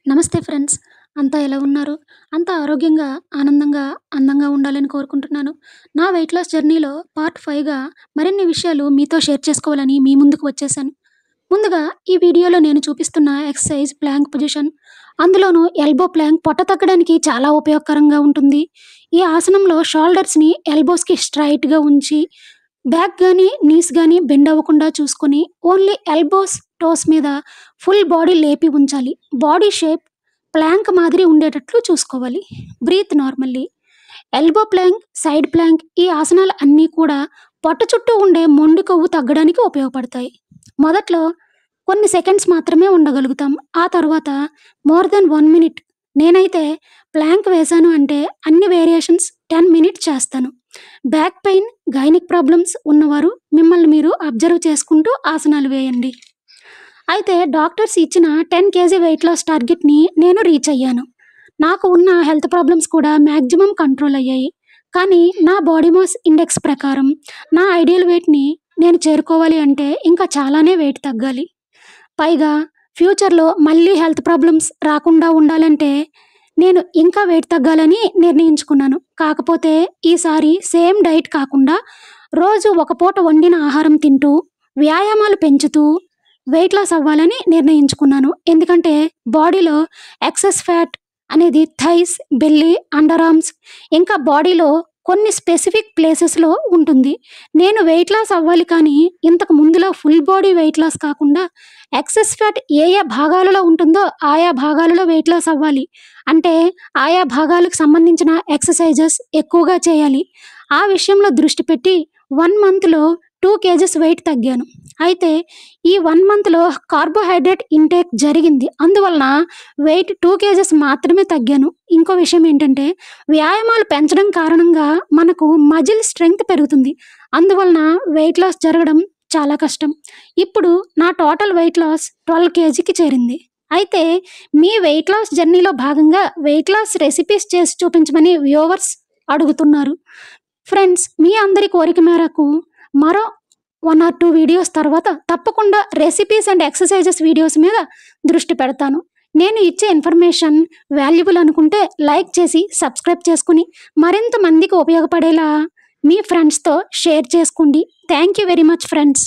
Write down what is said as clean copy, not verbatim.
నమస్తే ఫ్రెండ్స్. అంతా ఎలా ఉన్నారు? అంతా ఆరోగ్యంగా, ఆనందంగా, అందంగా ఉండాలని కోరుకుంటున్నాను. నా వెయిట్ లాస్ జర్నీలో పార్ట్ 5గా మరిన్ని విషయాలు మీతో షేర్ చేసుకోవాలని మీ ముందుకు వచ్చేసాను. ముందుగా ఈ వీడియోలో నేను చూపిస్తున్న ఎక్సర్సైజ్ ప్లాంక్ పొజిషన్. అందులోనూ ఎల్బో ప్లాంక్ పొట్ట తగ్గడానికి చాలా ఉపయోగకరంగా ఉంటుంది. ఈ ఆసనంలో షోల్డర్స్‌ని ఎల్బోస్‌కి స్ట్రెయిట్‌గా ఉంచి, బ్యాక్ గాని, నీస్ గాని బెండ్ అవ్వకుండా చూసుకొని, ఓన్లీ ఎల్బోస్, టోస్ మీద ఫుల్ బాడీ లేపి ఉంచాలి. బాడీ షేప్ ప్లాంక్ మాదిరి ఉండేటట్లు చూసుకోవాలి. Breathe normally. Elbow plank, side plank ఈ ఆసనాలు అన్నీ కూడా పొట్ట చుట్టూ ఉండే మొండి కొవ్వు తగ్గడానికి ఉపయోగపడతాయి. మొదట్లో కొన్ని సెకండ్స్ మాత్రమే ఉండగలుగుతాం. ఆ తర్వాత మోర్ దెన్ 1 మినిట్. నేనైతే ప్లాంక్ వేశాను అంటే అన్ని వేరియేషన్స్ 10 మినిట్స్ చేస్తాను. బ్యాక్ పెయిన్, గైనిక్ ప్రాబ్లమ్స్ ఉన్నవారు మిమ్మల్ని మీరు అబ్జర్వ్ చేసుకుంటూ ఆసనాలు వేయండి. అయితే డాక్టర్స్ ఇచ్చిన 10 కేజీ వెయిట్ లాస్ టార్గెట్‌ని నేను రీచ్ అయ్యాను. నాకు ఉన్న హెల్త్ ప్రాబ్లమ్స్ కూడా మాక్సిమం కంట్రోల్ అయ్యాయి. కానీ నా బాడీ మాస్ ఇండెక్స్ ప్రకారం నా ఐడియల్ వెయిట్‌ని నేను చేరుకోవాలి అంటే ఇంకా చాలానే వెయిట్ తగ్గాలి. పైగా ఫ్యూచర్‌లో మళ్ళీ హెల్త్ ప్రాబ్లమ్స్ రాకుండా ఉండాలంటే నేను ఇంకా వెయిట్ తగ్గాలని నిర్ణయించుకున్నాను. కాకపోతే ఈసారి సేమ్ డైట్ కాకుండా రోజు ఒక పూట వండిన ఆహారం తింటూ, వ్యాయామాలు పెంచుతూ వెయిట్ లాస్ అవ్వాలని నిర్ణయించుకున్నాను. ఎందుకంటే బాడీలో ఎక్సెస్ ఫ్యాట్ అనేది థైస్, బెల్లీ, అండర్ ఆర్మ్స్ ఇంకా బాడీలో కొన్ని స్పెసిఫిక్ ప్లేసెస్‌లో ఉంటుంది. నేను వెయిట్ లాస్ అవ్వాలి కానీ ఇంతకు ముందులా ఫుల్ బాడీ వెయిట్ లాస్ కాకుండా ఎక్సెస్ ఫ్యాట్ ఏ ఏ భాగాలలో ఉంటుందో ఆయా భాగాలలో వెయిట్ లాస్ అవ్వాలి. అంటే ఆయా భాగాలకు సంబంధించిన ఎక్సర్‌సైజెస్ ఎక్కువగా చేయాలి. ఆ విషయంలో దృష్టి పెట్టి 1 మంత్‌లో 2 కేజెస్ వెయిట్ తగ్గాను. అయితే ఈ 1 మంత్‌లో కార్బోహైడ్రేట్ ఇంటేక్ జరిగింది. అందువలన వెయిట్ 2 కేజెస్ మాత్రమే తగ్గాను. ఇంకో విషయం ఏంటంటే వ్యాయామాలు పెంచడం కారణంగా మనకు మజిల్ స్ట్రెంగ్త్ పెరుగుతుంది. అందువలన వెయిట్ లాస్ జరగడం చాలా కష్టం. ఇప్పుడు నా టోటల్ వెయిట్ లాస్ 12 కేజీకి చేరింది. అయితే మీ వెయిట్ లాస్ జర్నీలో భాగంగా వెయిట్ లాస్ రెసిపీస్ చేసి చూపించమని వ్యూవర్స్ అడుగుతున్నారు. ఫ్రెండ్స్, మీ అందరి కోరిక మేరకు మరో 1 ఆర్ 2 వీడియోస్ తర్వాత తప్పకుండా రెసిపీస్ అండ్ ఎక్సర్‌సైజెస్ వీడియోస్ మీద దృష్టి పెడతాను. నేను ఇచ్చే ఇన్ఫర్మేషన్ వాల్యుబుల్ అనుకుంటే లైక్ చేసి, సబ్స్క్రైబ్ చేసుకొని, మరింత మందికి ఉపయోగపడేలా మీ ఫ్రెండ్స్‌తో షేర్ చేసుకోండి. Thank you very much friends.